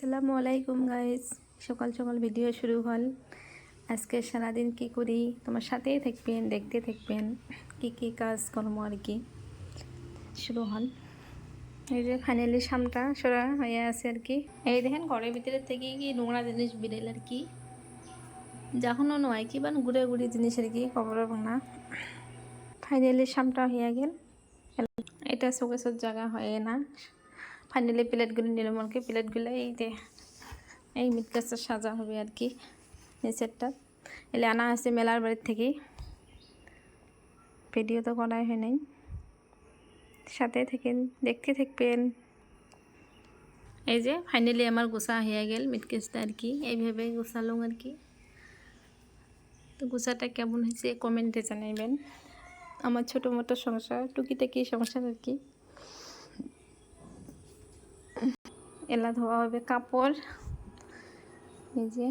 আসসালামু আলাইকুম গাইস, সকাল সকাল ভিডিও শুরু হল। আজকে সারাদিন কি করি তোমার সাথেই থাকবেন, দেখতে থাকবেন কি কি কাজ কর্ম আর কি শুরু হল। এই যে ফাইনালি সামটা সরা হয়ে আছে আর কি। এই দেখেন ঘরের ভিতরে থেকে কি নোংরা জিনিস বেরেল আর কি, যখনও নয় কি বান ঘুরে ঘুরে জিনিস আর কি খবর না। ফাইনালি সামটা হয়ে গেল। এটা শোকেসের জায়গা হয় না। ফাইনালি প্লেটগুলো নিলাম আর কি। প্লেটগুলো এই মিট গাছের সাজা হবে আর কি। নিচেরটা এলে আনা আছে মেলার বাড়ির থেকে। ভিডিও তো করাই হয় নাই, সাথে থাকেন, দেখতে থাকবেন। এই যে ফাইনালি আমার গোছা হয়ে গেল মিট গাছটা আর কি। এইভাবে গোছালুম আর কি। তো গোছাটা কেমন হয়েছে কমেন্টে জানাইবেন। আমার ছোটো মোটো সংসার, টুকিটাকি সংসার আর কি। এলা ধোয়া হবে কাপড়। এই যে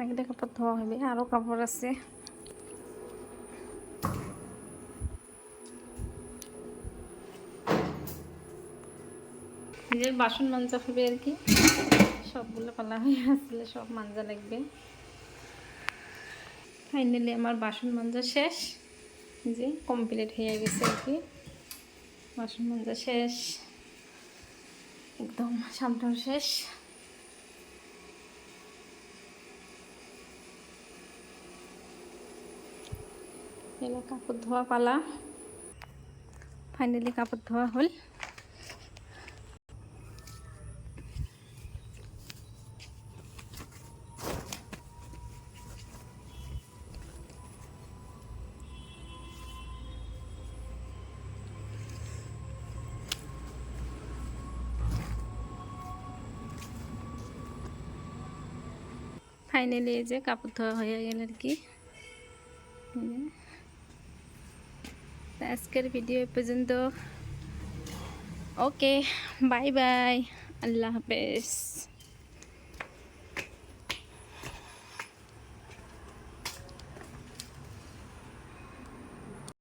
একটা কাপড় ধোয়া হবে, আরও কাপড় আছে। নিজের বাসন মাজা হবে আর কি। সবগুলো পালা হয়ে আসলে সব মাজা লাগবে। ফাইনালি আমার বাসন মাজা শেষ, যে কমপ্লিট হয়ে গেছে আর কি। বাসন মাজা শেষ, একদম সামটাও শেষ। এবার কাপড় ধোয়া পালা। ফাইনালি কাপড় ধোয়া হল। ফাইনালি এই যে কাপড় ধোয়া হয়ে গেল আর কি। আজকের ভিডিও পর্যন্ত। ওকে, বাই বাই, আল্লাহ হাফেজ।